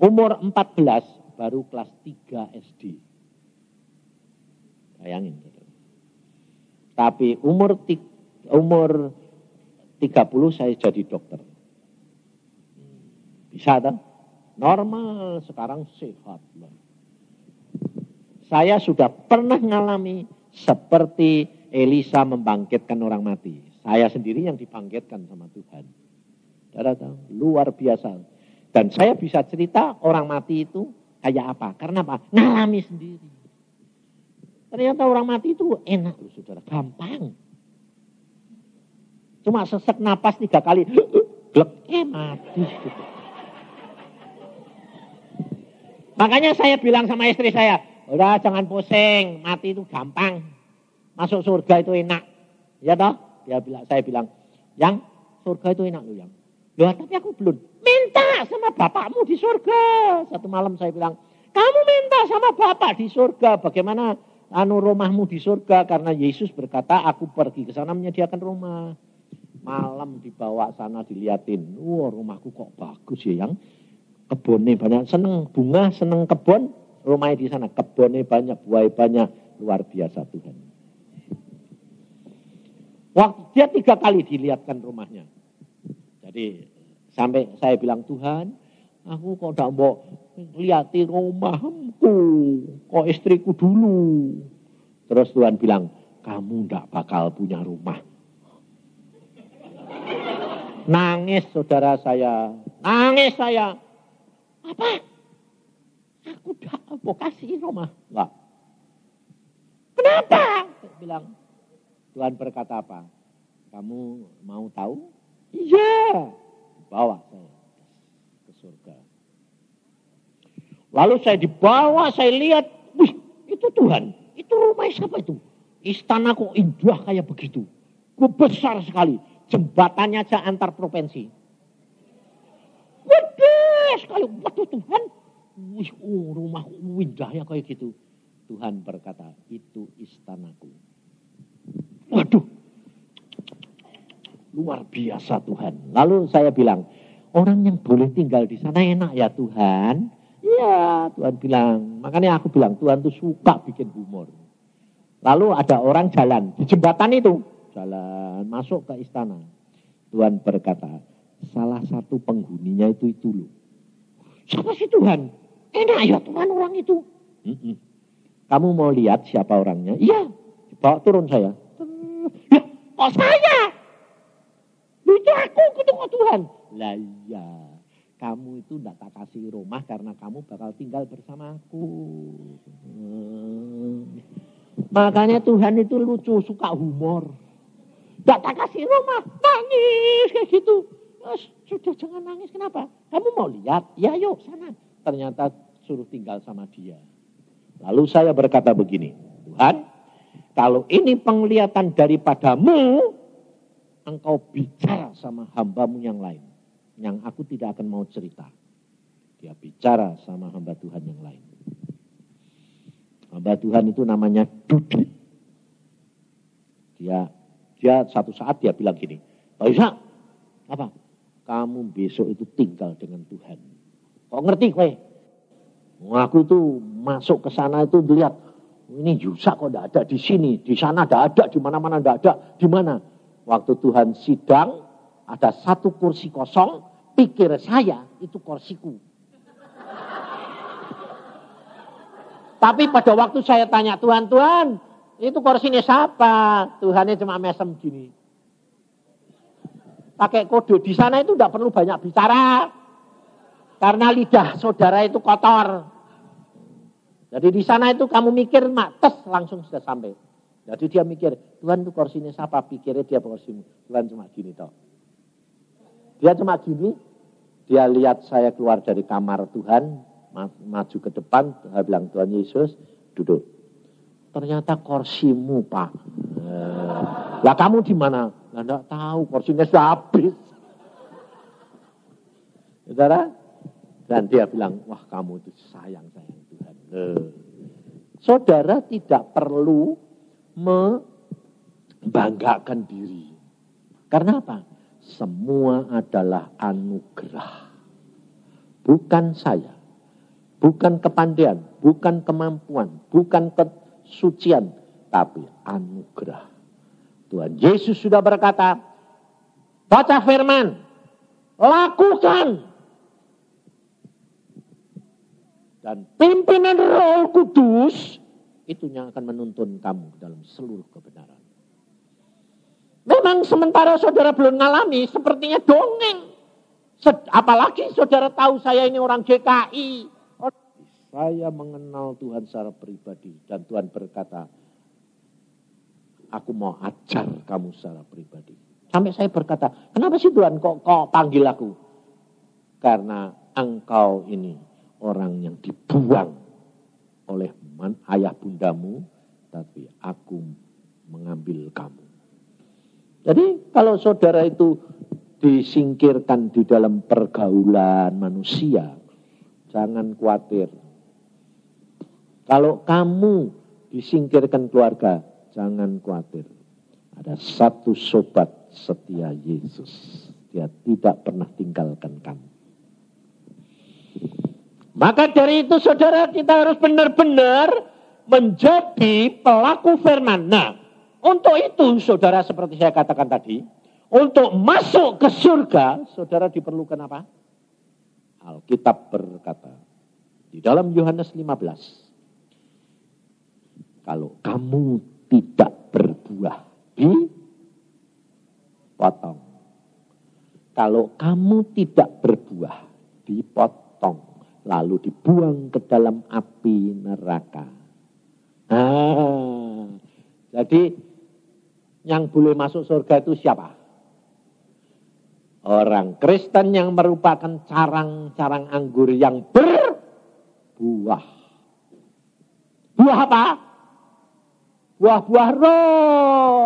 Umur 14 baru kelas 3 SD. Bayangin. Saudara. Tapi umur 30 saya jadi dokter. Bisa tak? Normal, sekarang sehat. Saya sudah pernah mengalami seperti Elisa membangkitkan orang mati. Saya sendiri yang dibangkitkan sama Tuhan. Saudara tahu, luar biasa. Dan saya bisa cerita orang mati itu kayak apa. Karena apa? Ngalami sendiri. Ternyata orang mati itu enak loh saudara. Gampang. Cuma sesek napas 3 kali. Glek, mati. Makanya saya bilang sama istri saya, udah jangan pusing, mati itu gampang. Masuk surga itu enak. Ya toh? Saya bilang, yang surga itu enak loh yang. Loh tapi aku belum. Minta sama bapakmu di surga. Satu malam saya bilang, kamu minta sama bapak di surga. Bagaimana rumahmu di surga? Karena Yesus berkata, aku pergi ke sana menyediakan rumah. Malam dibawa sana diliatin. Wah rumahku kok bagus ya yang. Kebunnya banyak, seneng bunga, seneng kebun, rumahnya di sana. Kebunnya banyak, buahnya banyak, luar biasa Tuhan. Waktu dia 3 kali dilihatkan rumahnya. Jadi sampai saya bilang Tuhan, aku kok tidak mau lihatin rumahku, kok istriku dulu. Terus Tuhan bilang, kamu tidak bakal punya rumah. Nangis saudara saya, nangis saya. Apa? Aku udah mau kasih rumah. Enggak. Kenapa? Saya bilang. Tuhan berkata apa? Kamu mau tahu? Iya. Bawa saya ke surga. Lalu saya dibawa, saya lihat. Wih, itu Tuhan. Itu rumah siapa itu? Istana kok indah kayak begitu. Besar sekali. Jembatannya aja antar provinsi. Waduh, sekali waduh Tuhan. Wih, rumahku indahnya kayak gitu. Tuhan berkata, itu istanaku. Waduh. Luar biasa Tuhan. Lalu saya bilang, orang yang boleh tinggal di sana enak ya Tuhan. Iya, Tuhan bilang. Makanya aku bilang, Tuhan tuh suka bikin humor. Lalu ada orang jalan di jembatan itu. Jalan masuk ke istana. Tuhan berkata, salah satu penghuninya itu loh. Siapa sih Tuhan? Enak ya Tuhan orang itu. Kamu mau lihat siapa orangnya? Iya. Bawa turun saya. Ya, kok saya? Itu aku ketemu Tuhan. Lah iya. Kamu itu tidak tak kasih rumah karena kamu bakal tinggal bersamaku. Makanya Tuhan itu lucu, suka humor. Tidak tak kasih rumah, nangis kayak gitu. Sudah jangan nangis, kenapa? Kamu mau lihat? Ya yuk sana. ternyata suruh tinggal sama dia. Lalu saya berkata begini, Tuhan, kalau ini penglihatan daripadamu, engkau bicara sama hambamu yang lain, yang aku tidak akan mau cerita. Dia bicara sama hamba Tuhan yang lain. Hamba Tuhan itu namanya Dudi. Dia satu saat dia bilang gini, Pak Ishak, apa? Kamu besok itu tinggal dengan Tuhan. Kok ngerti kowe? Aku tuh masuk ke sana itu lihat, ini Yusak kok tidak ada di sini, di sana tidak ada, di mana-mana tidak ada, di mana? Waktu Tuhan sidang, ada satu kursi kosong, pikir saya itu kursiku. Tapi pada waktu saya tanya Tuhan, itu kursinya siapa? Tuhannya cuma mesem gini. Pakai kode, di sana itu tidak perlu banyak bicara. Karena lidah saudara itu kotor. Jadi di sana itu kamu mikir, tes langsung sudah sampai. Jadi dia mikir, Tuhan itu kursinya siapa? Pikirnya dia kursimu. Tuhan cuma gini toh. Dia cuma gini, dia lihat saya keluar dari kamar Tuhan, maju ke depan, dia bilang, Tuhan Yesus, duduk. Ternyata kursimu, Pak. Lah kamu di mana? Lah enggak tahu, kursinya sudah habis. Saudara? Dan dia bilang, wah kamu itu sayang Tuhan. Saudara tidak perlu membanggakan diri. Karena apa? Semua adalah anugerah. Bukan saya. Bukan kepandaian. Bukan kemampuan. Bukan kesucian. Tapi anugerah. Tuhan Yesus sudah berkata, baca firman. Lakukan. Dan pimpinan Roh Kudus itu yang akan menuntun kamu dalam seluruh kebenaran. Memang sementara saudara belum mengalami, sepertinya dongeng. Apalagi saudara tahu saya ini orang GKI. Saya mengenal Tuhan secara pribadi. Dan Tuhan berkata, aku mau ajar kamu secara pribadi. Sampai saya berkata, kenapa sih Tuhan kok panggil aku? Karena engkau ini orang yang dibuang oleh ayah bundamu, tapi aku mengambil kamu. Jadi kalau saudara itu disingkirkan di dalam pergaulan manusia, jangan khawatir. Kalau kamu disingkirkan keluarga, jangan khawatir. Ada satu sobat setia Yesus, dia tidak pernah tinggalkan kamu. Maka dari itu saudara kita harus benar-benar menjadi pelaku firman. Nah, untuk itu saudara seperti saya katakan tadi, untuk masuk ke surga, saudara diperlukan apa? Alkitab berkata di dalam Yohanes 15, kalau kamu tidak berbuah, dipotong. Kalau kamu tidak berbuah, dipotong. Lalu dibuang ke dalam api neraka. Jadi yang boleh masuk surga itu siapa? Orang Kristen yang merupakan carang-carang anggur yang berbuah. Buah apa? Buah-buah roh.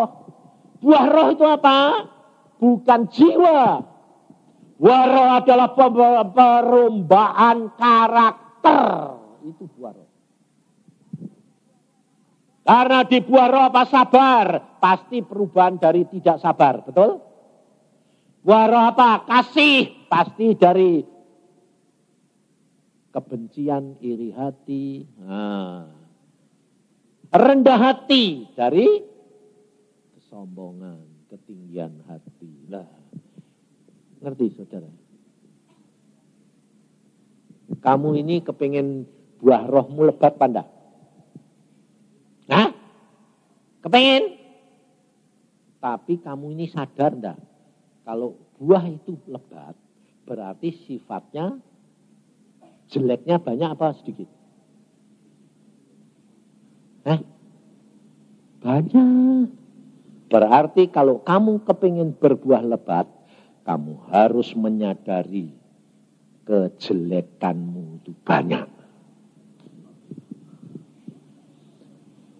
Buah roh itu apa? Bukan jiwa. Buah roh adalah perubahan karakter. Itu buah roh. Karena di buah roh apa? Sabar. Pasti perubahan dari tidak sabar. Betul? Buah roh apa? Kasih. Pasti dari kebencian, iri hati. Rendah hati. Dari kesombongan, ketinggian hati. Ngerti saudara? Kamu ini kepingin buah rohmu lebat pandang? Hah? Kepingin? Tapi kamu ini sadar enggak? Kalau buah itu lebat, berarti sifatnya jeleknya banyak apa sedikit? Banyak. Berarti kalau kamu kepingin berbuah lebat, kamu harus menyadari kejelekanmu itu banyak.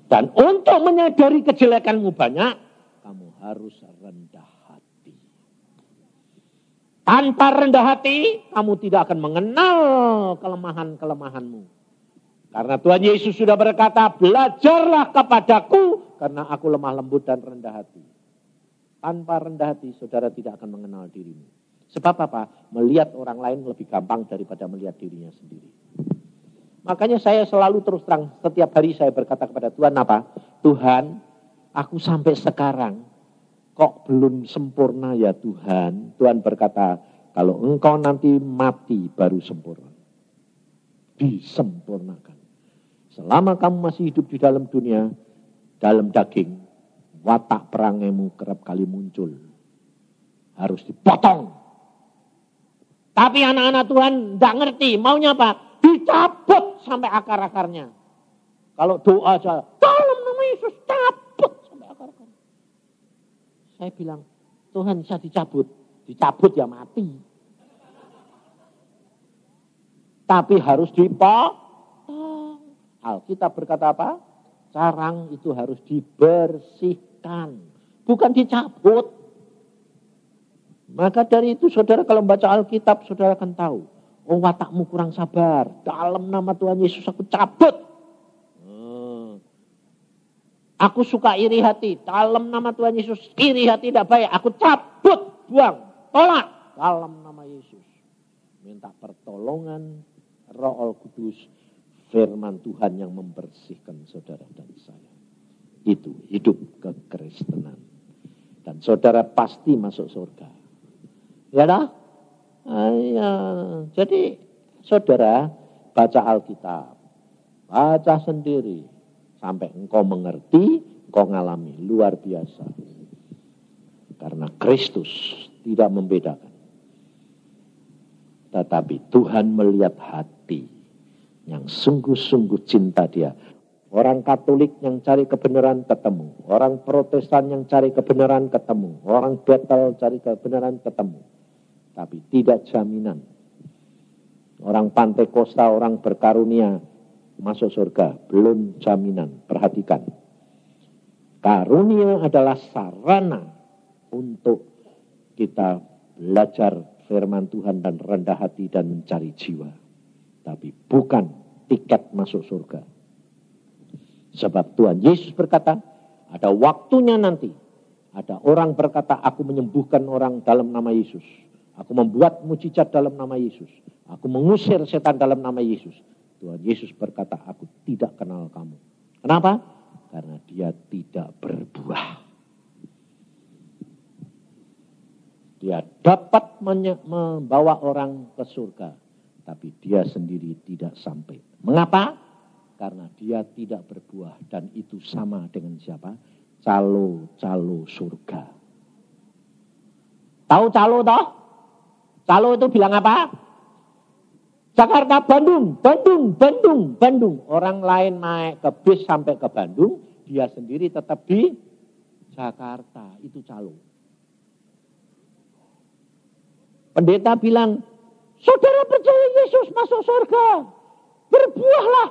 Dan untuk menyadari kejelekanmu banyak, kamu harus rendah hati. Tanpa rendah hati, kamu tidak akan mengenal kelemahan-kelemahanmu. Karena Tuhan Yesus sudah berkata, belajarlah kepadaku, karena aku lemah lembut dan rendah hati. Tanpa rendah hati, saudara tidak akan mengenal dirimu. Sebab apa? Melihat orang lain lebih gampang daripada melihat dirinya sendiri. Makanya saya selalu terus terang, setiap hari saya berkata kepada Tuhan apa? Tuhan, aku sampai sekarang kok belum sempurna ya Tuhan. Tuhan berkata, kalau engkau nanti mati baru sempurna. Disempurnakan. Selama kamu masih hidup di dalam dunia, dalam daging, watak perangaimu kerap kali muncul. Harus dipotong. Tapi anak-anak Tuhan tidak ngerti, maunya apa? Dicabut sampai akar-akarnya. Kalau doa saja, dalam nama Yesus cabut sampai akar-akarnya. Saya bilang, Tuhan bisa dicabut. Dicabut ya mati. Tapi harus dipotong. Alkitab berkata apa? Carang itu harus dibersihkan. Bukan dicabut. Maka dari itu saudara kalau membaca Alkitab saudara akan tahu. Oh watakmu kurang sabar. Dalam nama Tuhan Yesus aku cabut. Aku suka iri hati. Dalam nama Tuhan Yesus iri hati tidak baik. Aku cabut. Buang. Tolak. Dalam nama Yesus. Minta pertolongan Roh Kudus. Firman Tuhan yang membersihkan saudara dan saya. Itu hidup kekristenan. Dan saudara pasti masuk surga. Ya dah? Ya. Jadi saudara baca Alkitab. Baca sendiri. Sampai engkau mengerti, engkau ngalami. Luar biasa. Karena Kristus tidak membedakan. Tetapi Tuhan melihat hati. Yang sungguh-sungguh cinta dia. Orang Katolik yang cari kebenaran ketemu. Orang Protestan yang cari kebenaran ketemu. Orang Betel cari kebenaran ketemu. Tapi tidak jaminan. Orang Pantekosta, orang berkarunia masuk surga. Belum jaminan. Perhatikan. Karunia adalah sarana untuk kita belajar firman Tuhan dan rendah hati dan mencari jiwa. Tapi bukan tiket masuk surga. Sebab Tuhan Yesus berkata, ada waktunya nanti. Ada orang berkata, aku menyembuhkan orang dalam nama Yesus. Aku membuat mujizat dalam nama Yesus. Aku mengusir setan dalam nama Yesus. Tuhan Yesus berkata, aku tidak kenal kamu. Kenapa? Karena dia tidak berbuah. Dia dapat membawa orang ke surga. Tapi dia sendiri tidak sampai. Mengapa? Karena dia tidak berbuah. Dan itu sama dengan siapa? Calo-calo surga. Tahu calo toh? Calo itu bilang apa? Jakarta, Bandung, Bandung, Bandung, Bandung. Orang lain naik ke bis sampai ke Bandung. Dia sendiri tetap di Jakarta. Itu calo. Pendeta bilang, saudara percaya Yesus masuk surga. Berbuahlah.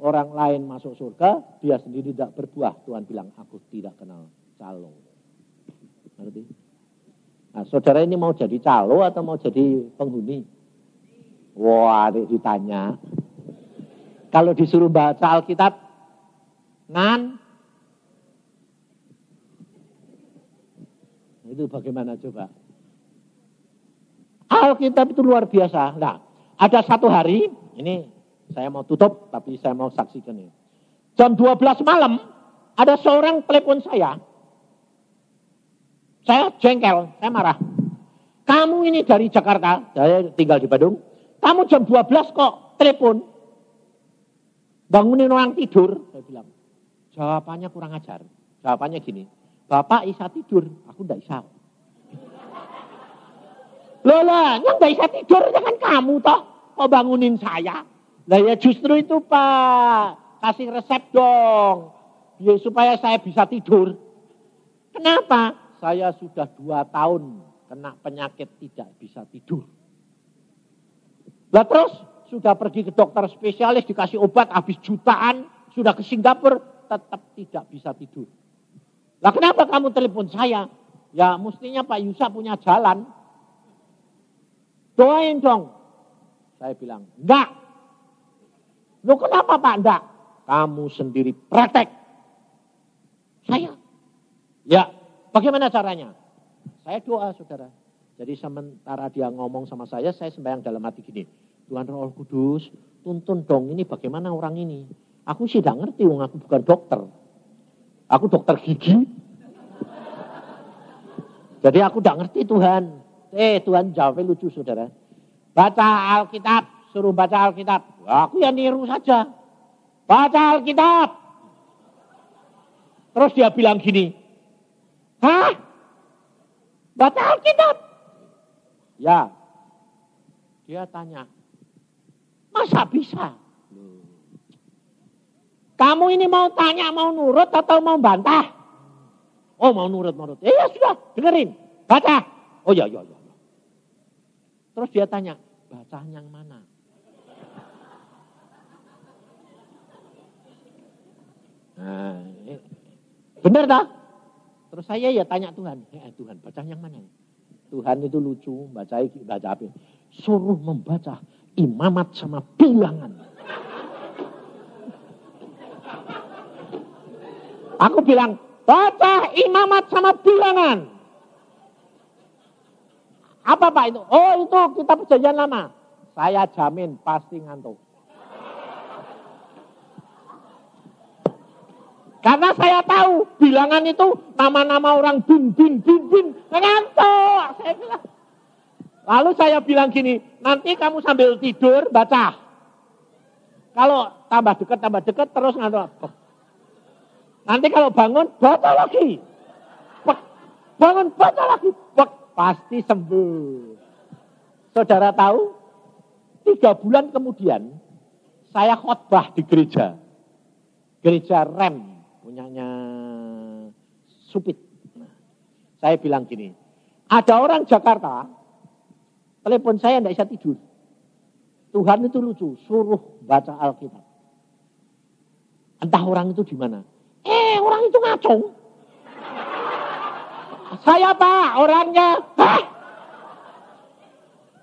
Orang lain masuk surga, dia sendiri tidak berbuah. Tuhan bilang, aku tidak kenal calo. Ngerti? Nah, saudara ini mau jadi calo atau mau jadi penghuni? Wah, ditanya. Kalau disuruh baca Alkitab, itu bagaimana coba? Alkitab itu luar biasa. Nah, ada satu hari, ini saya mau tutup, tapi saya mau saksikan ini. Jam 12 malam, ada seorang telepon saya. Saya jengkel, saya marah. Kamu ini dari Jakarta, saya tinggal di Bandung. Kamu jam 12 kok telepon. Bangunin orang tidur, saya bilang. Jawabannya kurang ajar. Jawabannya gini, Bapak Isa tidur, aku enggak Isa. Lola, yang enggak Isa tidur jangan kamu toh. Kok bangunin saya? Lah ya justru itu Pak, kasih resep dong. Ya, supaya saya bisa tidur. Kenapa? Saya sudah 2 tahun kena penyakit tidak bisa tidur. Lah terus sudah pergi ke dokter spesialis, dikasih obat habis jutaan, sudah ke Singapura, tetap tidak bisa tidur. Lah kenapa kamu telepon saya? Ya mestinya Pak Yusa punya jalan. Doain dong. Saya bilang, enggak. Loh kenapa Pak enggak? Kamu sendiri praktek. Saya. Ya, bagaimana caranya? Saya doa, saudara. Jadi sementara dia ngomong sama saya sembahyang dalam hati gini. Tuhan Roh Kudus, tuntun dong ini bagaimana orang ini. Aku sih tidak ngerti, aku bukan dokter. Aku dokter gigi. Jadi aku tidak ngerti Tuhan. Tuhan jawabnya lucu, saudara. Baca Alkitab, suruh baca Alkitab. Aku yang niru saja. Baca Alkitab. Terus dia bilang gini. Hah? Baca Alkitab? Ya. Dia tanya. Masa bisa? Kamu ini mau tanya, mau nurut atau mau bantah? Oh mau nurut. Ya sudah, dengerin. Baca. Oh ya. Terus dia tanya, bacaan yang mana? Nah, benar tak? Terus saya ya tanya Tuhan, Tuhan baca yang mana? Tuhan itu lucu, baca apa? Suruh membaca imamat sama bilangan. Aku bilang, baca imamat sama bilangan. Apa Pak itu? Oh itu kitab perjanjian lama. Saya jamin pasti ngantuk. Karena saya tahu bilangan itu nama-nama orang bin. Ngantuk. Saya bilang. Lalu saya bilang gini, nanti kamu sambil tidur baca. Kalau tambah dekat terus ngantuk. Nanti kalau bangun baca lagi. Bangun baca lagi. Pasti sembuh. Saudara tahu, 3 bulan kemudian saya khotbah di gereja. Gereja Rem, punyanya Supit. Nah, saya bilang gini, ada orang Jakarta, telepon saya tidak bisa tidur. Tuhan itu lucu, suruh baca Alkitab. Entah orang itu di mana. Orang itu ngacung. Saya Pak, orangnya. Hah?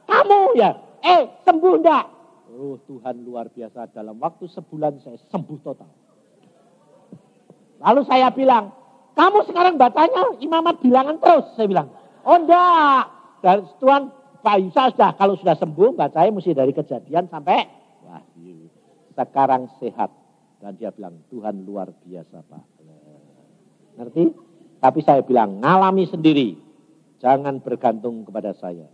Kamu ya? Sembuh enggak? Oh Tuhan luar biasa, dalam waktu sebulan saya sembuh total. Lalu saya bilang, kamu sekarang bacanya imamat bilangan terus. Saya bilang, oh enggak. Dan Tuhan Pak Yusa kalau sudah sembuh, bacanya mesti dari Kejadian sampai Wahyu. Sekarang sehat. Dan dia bilang, Tuhan luar biasa Pak. Ngerti? Tapi saya bilang, ngalami sendiri. Jangan bergantung kepada saya.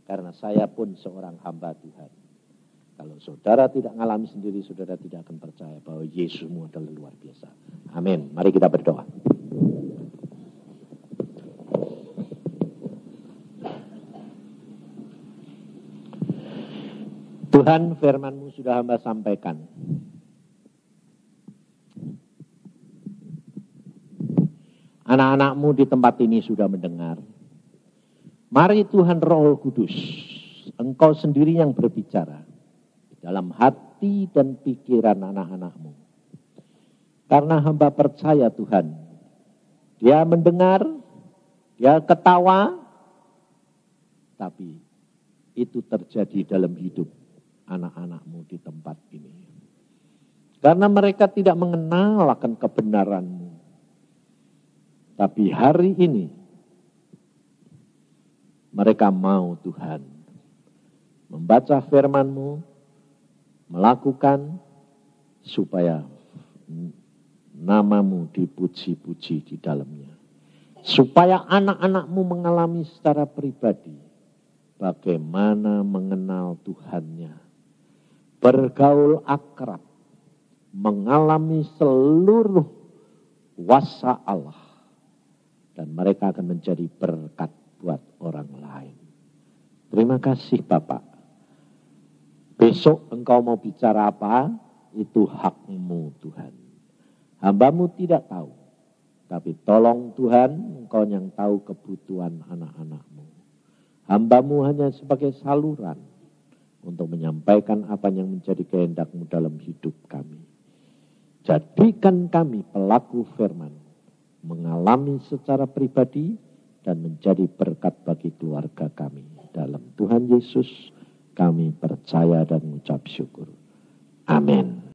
Karena saya pun seorang hamba Tuhan. Kalau saudara tidak ngalami sendiri, saudara tidak akan percaya bahwa Yesusmu adalah luar biasa. Amin. Mari kita berdoa. Tuhan, firman-Mu sudah hamba sampaikan. Anak-anak-Mu di tempat ini sudah mendengar. Mari Tuhan Roh Kudus, Engkau sendiri yang berbicara dalam hati dan pikiran anak-anak-Mu. Karena hamba percaya Tuhan, dia mendengar, dia ketawa, tapi itu terjadi dalam hidup anak-anak-Mu di tempat ini. Karena mereka tidak mengenal akan kebenaran-Mu. Tapi hari ini mereka mau Tuhan membaca firman-Mu, melakukan supaya nama-Mu dipuji-puji di dalamnya. Supaya anak-anak-Mu mengalami secara pribadi bagaimana mengenal Tuhannya. Bergaul akrab, mengalami seluruh kuasa Allah. Dan mereka akan menjadi berkat buat orang lain. Terima kasih Bapak. Besok Engkau mau bicara apa, itu hak-Mu Tuhan. Hamba-Mu tidak tahu. Tapi tolong Tuhan, Engkau yang tahu kebutuhan anak-anak-Mu. Hamba-Mu hanya sebagai saluran. untuk menyampaikan apa yang menjadi kehendak-Mu dalam hidup kami. Jadikan kami pelaku firman, mengalami secara pribadi dan menjadi berkat bagi keluarga kami. Dalam Tuhan Yesus kami percaya dan mengucap syukur. Amin.